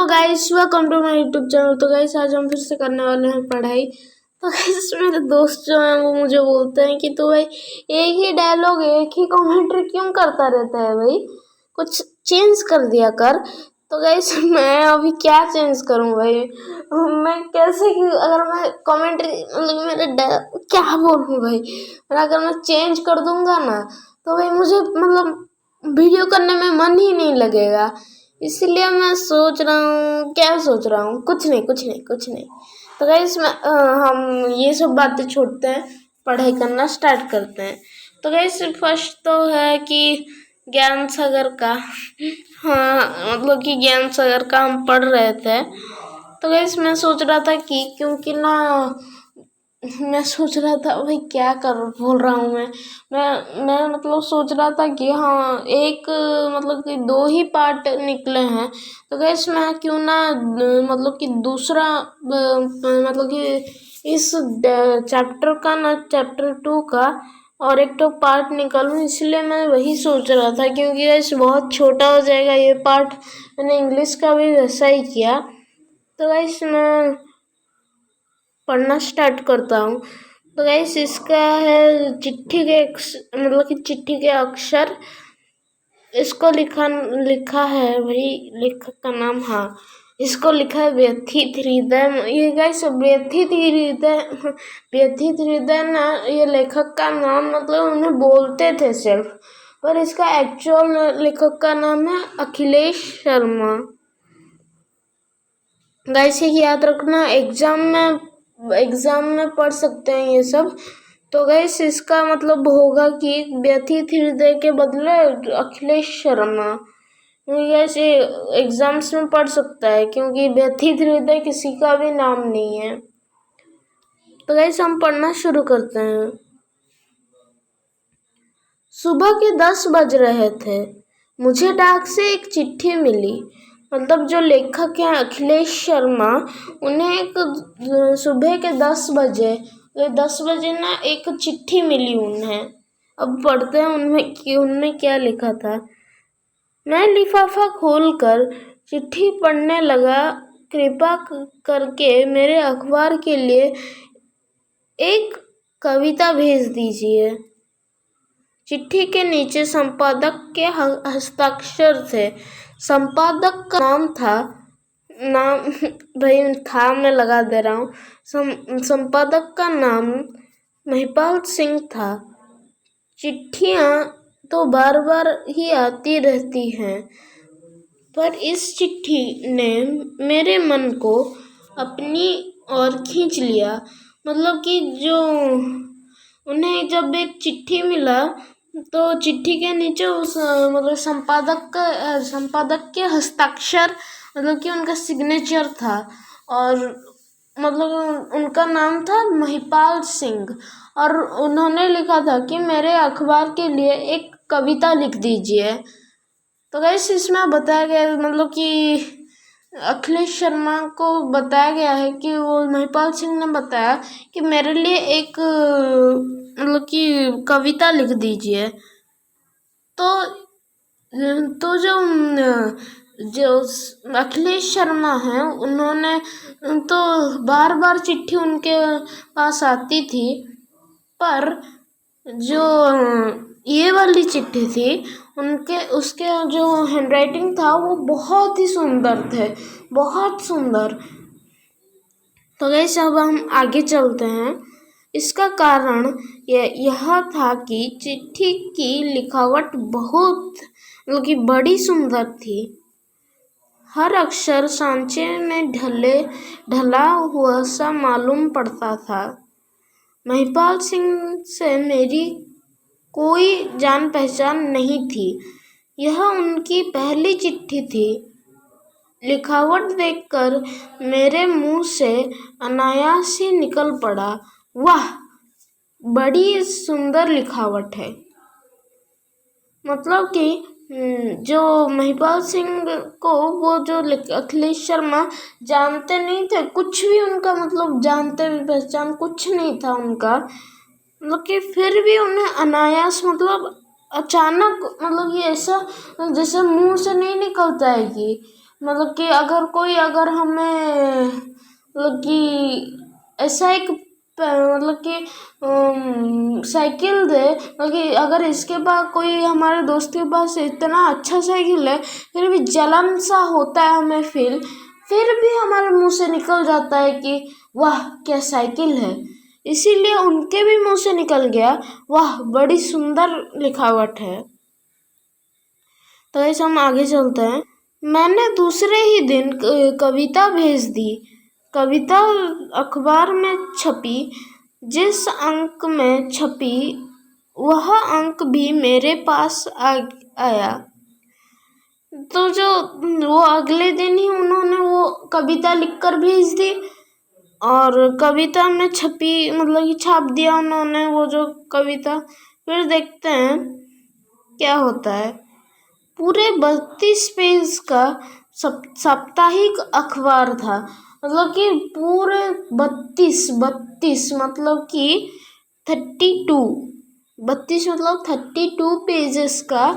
Guys welcome to my YouTube channel. तो guys आज हम फिर से करने वाले हैं पढ़ाई। तो गाइस मेरे दोस्त जो हैं वो मुझे बोलते हैं कि तू भाई एक ही डायलॉग एक ही कमेंट्री क्यों करता रहता है भाई, कुछ चेंज कर दिया कर। तो गाइस मैं अभी क्या चेंज करूं भाई, मैं कैसे कि अगर मैं कमेंट्री मतलब मेरे क्या बोलूं भाई, अगर मैं चेंज कर दूंगा ना तो भाई मुझे मतलब वीडियो करने में मन ही नहीं लगेगा। इसलिए मैं सोच रहा हूँ, क्या सोच रहा हूँ, कुछ नहीं। तो गाइस हम ये सब बातें छोड़ते हैं, पढ़ाई करना स्टार्ट करते हैं। तो गाइस फर्स्ट तो है कि ज्ञान सागर का हाँ मतलब कि ज्ञान सागर का हम पढ़ रहे थे। तो गाइस मैं सोच रहा था कि क्योंकि ना मैं सोच रहा था भाई क्या कर बोल रहा हूँ मैं मतलब सोच रहा था कि हाँ एक मतलब कि 2 ही पार्ट निकले हैं। तो गैस मैं क्यों ना मतलब कि दूसरा मतलब कि इस चैप्टर का ना चैप्टर 2 का और एक तो पार्ट निकालूं, इसलिए मैं वही सोच रहा था क्योंकि गैस बहुत छोटा हो जाएगा ये पार्ट। मैंने इंग्लिश का भी वैसा ही किया। तो गैस मैं पढ़ना स्टार्ट करता हूँ। तो गाइस इसका है चिट्ठी के मतलब कि चिट्ठी के अक्षर। इसको लिखा है भाई, लेखक का नाम हाँ इसको लिखा है व्यथित हृदय। ये गाइस व्यथित हृदय ना ये लेखक का नाम मतलब उन्हें बोलते थे सिर्फ, पर इसका एक्चुअल लेखक का नाम है अखिलेश शर्मा। गाइस ये याद रखना, एग्जाम में पढ़ सकते हैं ये सब। तो गाइस इसका मतलब होगा कि व्यथित हृदय के बदले अखिलेश शर्मा। गाइस ये एग्जाम्स में पढ़ सकता है क्योंकि व्यथित हृदय किसी का भी नाम नहीं है। तो गाइस हम पढ़ना शुरू करते हैं। सुबह के 10 बज रहे थे, मुझे डाक से एक चिट्ठी मिली। मतलब जो लेखक हैं अखिलेश शर्मा, उन्हें एक सुबह के 10 बजे ना एक चिट्ठी मिली उन्हें। अब पढ़ते हैं उनमें क्या लिखा था। मैं लिफाफा खोलकर चिट्ठी पढ़ने लगा। कृपा करके मेरे अखबार के लिए एक कविता भेज दीजिए। चिट्ठी के नीचे संपादक के हस्ताक्षर थे। संपादक का नाम भाई था मैं लगा दे रहा हूँ। संपादक का नाम महिपाल सिंह था। चिट्ठियाँ तो बार बार ही आती रहती हैं, पर इस चिट्ठी ने मेरे मन को अपनी ओर खींच लिया। मतलब कि जो उन्हें जब एक चिट्ठी मिला तो चिट्ठी के नीचे उस मतलब संपादक के हस्ताक्षर मतलब कि उनका सिग्नेचर था, और मतलब उनका नाम था महिपाल सिंह, और उन्होंने लिखा था कि मेरे अखबार के लिए एक कविता लिख दीजिए। तो गाइस इसमें बताया गया मतलब कि अखिलेश शर्मा को बताया गया है कि वो महिपाल सिंह ने बताया कि मेरे लिए एक मतलब कि कविता लिख दीजिए। तो जो अखिलेश शर्मा हैं उन्होंने तो बार बार चिट्ठी उनके पास आती थी, पर जो ये वाली चिट्ठी थी उसके जो हैंडराइटिंग था वो बहुत ही सुंदर थे, बहुत सुंदर। तो गाइस अब हम आगे चलते हैं। इसका कारण यह था कि चिट्ठी की लिखावट बहुत मतलब कि बड़ी सुंदर थी। हर अक्षर सांचे में ढला हुआ सा मालूम पड़ता था। महिपाल सिंह से मेरी कोई जान पहचान नहीं थी। यह उनकी पहली चिट्ठी थी। लिखावट देखकर मेरे मुंह से अनायास ही निकल पड़ा, वाह बड़ी सुंदर लिखावट है। मतलब कि जो महिपाल सिंह को वो जो अखिलेश शर्मा जानते नहीं थे, कुछ भी उनका मतलब जानते पहचान कुछ नहीं था उनका, मतलब कि फिर भी उन्हें अनायास मतलब अचानक मतलब ये ऐसा जैसे मुंह से नहीं निकलता है कि मतलब कि अगर हमें मतलब कि ऐसा एक मतलब कि साइकिल दे, मतलब कि अगर इसके पास कोई हमारे दोस्त के पास इतना अच्छा साइकिल है, फिर भी जलन सा होता है हमें फील, फिर भी हमारे मुंह से निकल जाता है कि वाह क्या साइकिल है। इसीलिए उनके भी मुंह से निकल गया वाह बड़ी सुंदर लिखावट है। तो ऐसे हम आगे चलते हैं। मैंने दूसरे ही दिन कविता भेज दी। कविता अखबार में छपी। जिस अंक में छपी वह अंक भी मेरे पास आया। तो जो वो अगले दिन ही उन्होंने वो कविता लिखकर भेज दी और कविता में छपी, मतलब कि छाप दिया उन्होंने वो जो कविता। फिर देखते हैं क्या होता है। पूरे 32 पेज का साप्ताहिक अखबार था। मतलब कि पूरे 32 मतलब कि 32 मतलब 32 पेजेस का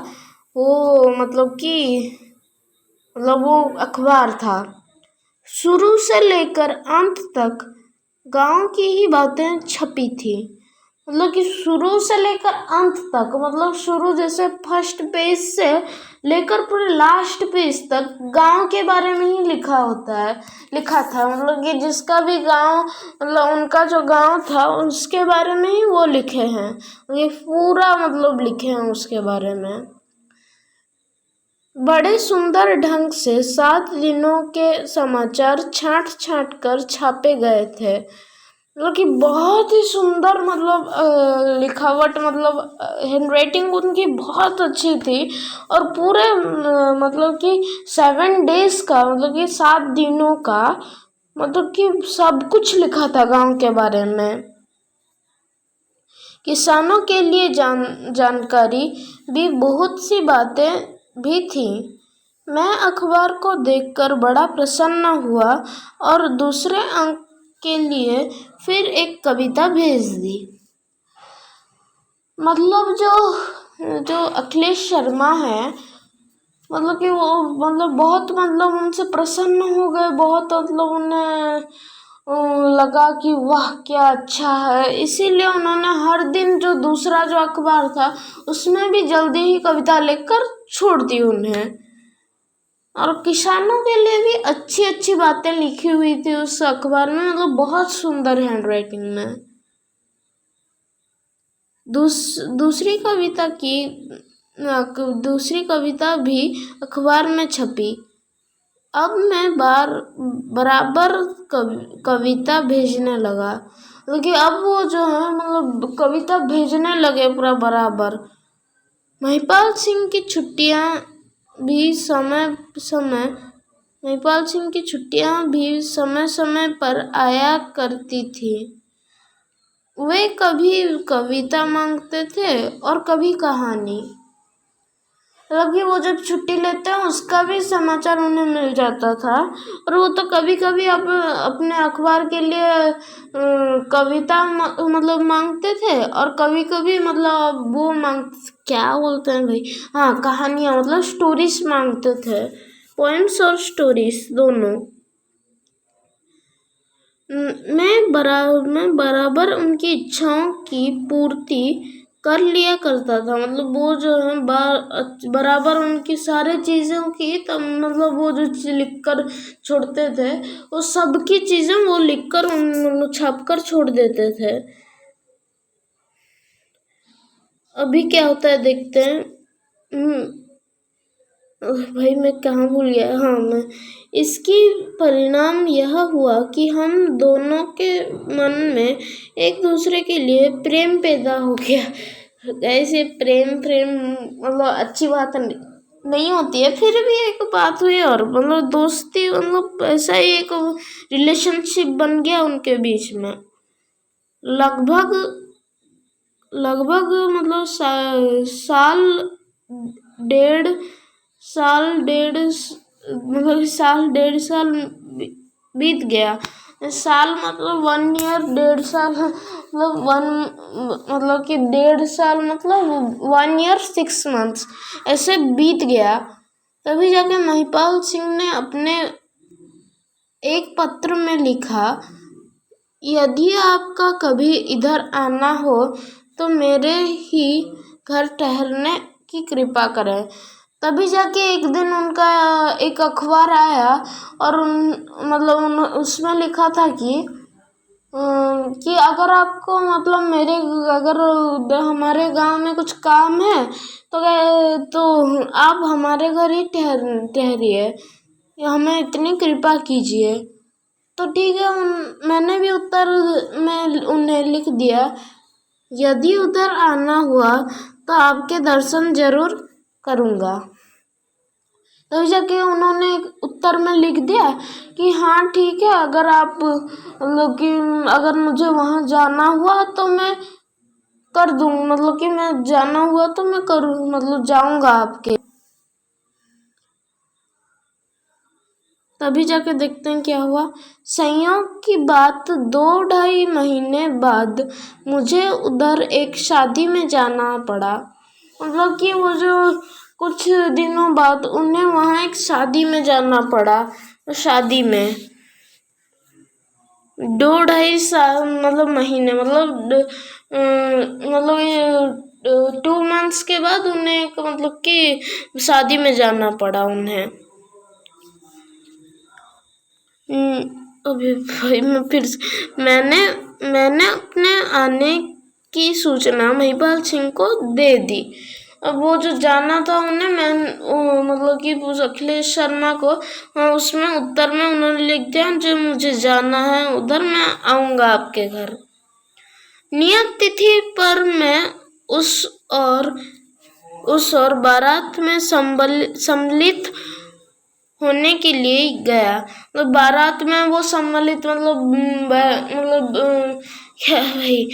वो मतलब वो अखबार था। शुरू से लेकर अंत तक गांव की ही बातें छपी थी। मतलब कि शुरू से लेकर अंत तक, मतलब शुरू जैसे फर्स्ट पेज से लेकर पूरे लास्ट पेज तक गांव के बारे में ही लिखा था। मतलब कि जिसका भी गांव, मतलब उनका जो गांव था उसके बारे में ही वो लिखे हैं। ये पूरा मतलब लिखे हैं उसके बारे में। बड़े सुंदर ढंग से 7 दिनों के समाचार छांट छांट कर छापे गए थे। मतलब कि बहुत ही सुंदर, मतलब लिखावट, मतलब हैंडराइटिंग उनकी बहुत अच्छी थी। और पूरे मतलब कि 7 डेज का, मतलब कि 7 दिनों का, मतलब कि सब कुछ लिखा था गांव के बारे में। किसानों के लिए जानकारी भी बहुत सी बातें भी थी। मैं अखबार को देखकर बड़ा प्रसन्न हुआ और दूसरे अंक के लिए फिर एक कविता भेज दी। मतलब जो अखिलेश शर्मा है, मतलब कि वो मतलब बहुत, मतलब उनसे प्रसन्न हो गए बहुत। मतलब उन्हें लगा कि वाह क्या अच्छा है। इसीलिए उन्होंने हर दिन जो अखबार था उसमें भी जल्दी ही कविता लिखकर छोड़ दी उन्हें। और किसानों के लिए भी अच्छी अच्छी बातें लिखी हुई थी उस अखबार में, मतलब बहुत सुंदर हैंडराइटिंग में। दूसरी कविता भी अखबार में छपी। अब मैं बराबर कविता भेजने लगा, क्योंकि अब वो जो है मतलब कविता भेजने लगे पूरा बराबर। महिपाल सिंह की छुट्टियां भी समय समय पर आया करती थी। वे कभी कविता मांगते थे और कभी कहानी। मतलब कि वो जब छुट्टी लेते हैं उसका भी समाचार उन्हें मिल जाता था। और वो तो कभी कभी अपने अखबार के लिए कविता मतलब मांगते थे, और कभी कभी मतलब वो क्या बोलते हैं भाई, हाँ कहानियाँ, मतलब स्टोरीज मांगते थे। पोएम्स और स्टोरीज दोनों। मैं बराबर उनकी इच्छाओं की पूर्ति कर लिया करता था। मतलब वो जो है बराबर उनकी सारी चीज़ों की, तब मतलब वो जो लिख कर छोड़ते थे वो सबकी चीज़ें वो लिख कर छाप कर छोड़ देते थे। अभी क्या होता है देखते हैं। भाई मैं कहाँ भूल गया। हाँ, मैं इसकी परिणाम यह हुआ कि हम दोनों के मन में एक दूसरे के लिए प्रेम पैदा हो गया। ऐसे प्रेम मतलब अच्छी बात नहीं होती है, फिर भी एक बात हुई और मतलब दोस्ती, मतलब ऐसा ही एक रिलेशनशिप बन गया उनके बीच में। लगभग मतलब साल डेढ़ साल बीत गया। साल मतलब 1 ईयर, 1.5 साल मतलब कि 1.5 साल मतलब 1 ईयर 6 months ऐसे बीत गया। तभी जाके महिपाल सिंह ने अपने एक पत्र में लिखा, यदि आपका कभी इधर आना हो तो मेरे ही घर ठहरने की कृपा करें। तभी जाके एक दिन उनका एक अखबार आया और उसमें लिखा था कि अगर आपको अगर हमारे गांव में कुछ काम है तो आप हमारे घर ही ठहरिए, हमें इतनी कृपा कीजिए। तो ठीक है, मैंने भी उत्तर में उन्हें लिख दिया, यदि उधर आना हुआ तो आपके दर्शन जरूर करूँगा। तभी जाके उन्होंने उत्तर में लिख दिया कि हाँ ठीक है, अगर मुझे वहाँ जाना हुआ तो मैं कर दूँ, मैं जाना हुआ तो मैं करूँ, जाऊँगा आपके। तभी जाके देखते हैं क्या हुआ। संयोग की बात 2-2.5 महीने बाद मुझे उधर एक शादी में जाना पड़ा। वो जो कुछ दिनों बाद उन्हें वहाँ एक शादी में जाना पड़ा। शादी में 2-2.5 महीने ये 2 मंथ्स के बाद उन्हें शादी में जाना पड़ा उन्हें। अभी भाई मैंने अपने आने की सूचना महिपाल सिंह को दे दी। अब वो जो जाना था उन्हें उस अखिलेश शर्मा को उसमें उत्तर में उन्होंने लिख दिया, जो मुझे जाना है उधर, मैं आऊँगा आपके घर। नियत तिथि पर मैं उस और बारात में सम्मिलित होने के लिए गया। बारात में वो सम्मिलित क्या भाई,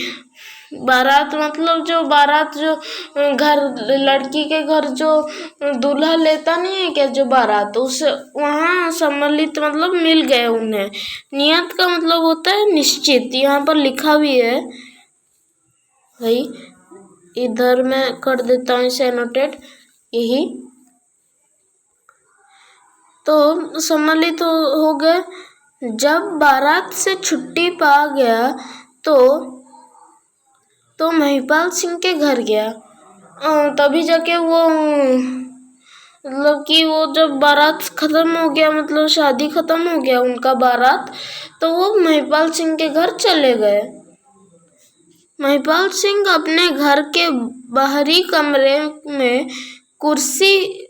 बारात जो घर लड़की के घर जो दूल्हा लेता नहीं है क्या, जो बारात, उस वहाँ सम्मिलित मिल गए उन्हें। नियत का होता है निश्चित, यहाँ पर लिखा भी है भाई, इधर मैं कर देता हूँ इसे एनोटेट, यही तो सम्मिलित हो गए। जब बारात से छुट्टी पा गया तो महिपाल सिंह के घर गया। तभी जाके वो वो जब बारात खत्म हो गया, शादी खत्म हो गया उनका बारात, तो वो महिपाल सिंह के घर चले गए। महिपाल सिंह अपने घर के बाहरी कमरे में कुर्सी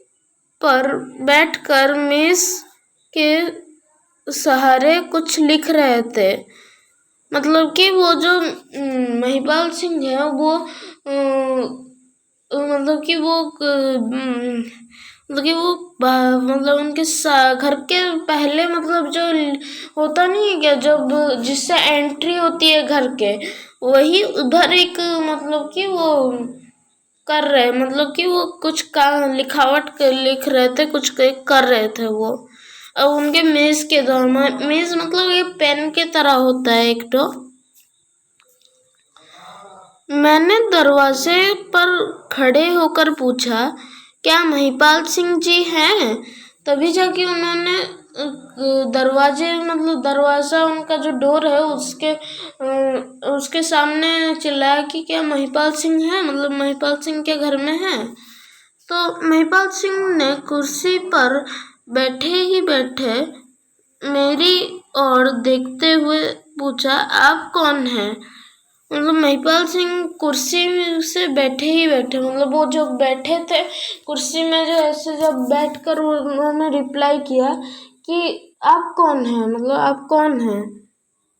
पर बैठकर मेज के सहारे कुछ लिख रहे थे। वो जो महिपाल सिंह है वो उनके घर के पहले जो होता नहीं है क्या, जब जिससे एंट्री होती है घर के, वही उधर एक वो कर रहे, वो कुछ का लिखावट लिख रहे थे, कुछ कर रहे थे वो। अब उनके मेज के दौरान, मेज ये पेन के तरह होता है एक तो। मैंने दरवाजे पर खड़े होकर पूछा, क्या महिपाल सिंह जी हैं? तभी जाके उन्होंने दरवाजा उनका जो डोर है उसके सामने चिल्लाया कि क्या महिपाल सिंह है, महिपाल सिंह के घर में है। तो महिपाल सिंह ने कुर्सी पर बैठे ही बैठे मेरी ओर देखते हुए पूछा, आप कौन हैं? महिपाल सिंह कुर्सी से बैठे ही बैठे, वो जो बैठे थे कुर्सी में, जो ऐसे जब बैठकर उन्होंने रिप्लाई किया कि आप कौन हैं, आप कौन हैं?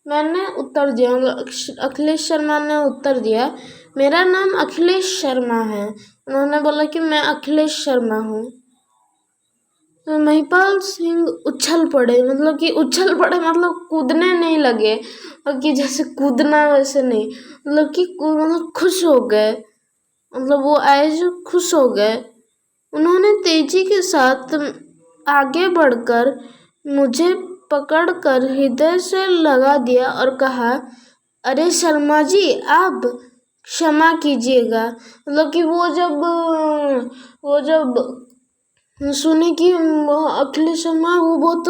मैंने उत्तर दिया, अखिलेश शर्मा ने उत्तर दिया, मेरा नाम अखिलेश शर्मा है। उन्होंने बोला कि मैं अखिलेश शर्मा हूँ। तो महिपाल सिंह उछल पड़े, कूदने नहीं लगे, और कि जैसे कूदना वैसे नहीं, खुश हो गए, वो आए जो खुश हो गए। उन्होंने तेजी के साथ आगे बढ़कर मुझे पकड़कर हृदय से लगा दिया और कहा, अरे शर्मा जी, आप क्षमा कीजिएगा। वो जब सुने कि अखिलेश शर्मा वो बहुत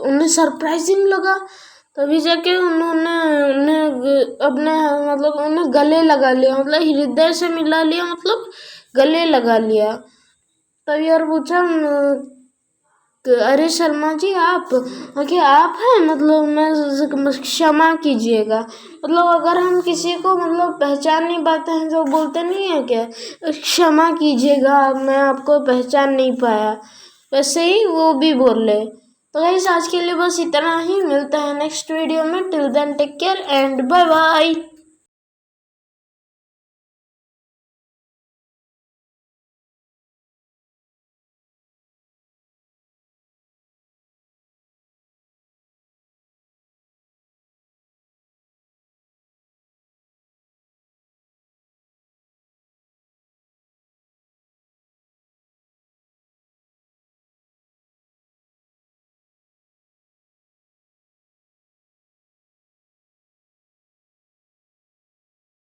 उन्हें सरप्राइजिंग लगा, तभी जाके उन्हें अपने मतलब उन्हें गले लगा लिया, मतलब हृदय से मिला लिया, मतलब गले लगा लिया। तभी और पूछा अरे शर्मा जी आप हैं, मतलब मैं क्षमा कीजिएगा। मतलब अगर हम किसी को मतलब पहचान नहीं पाते हैं तो बोलते नहीं है क्या, क्षमा कीजिएगा मैं आपको पहचान नहीं पाया, वैसे ही वो भी बोले। तो गाइस आज के लिए बस इतना ही, मिलता है नेक्स्ट वीडियो में। Till then take care and bye bye.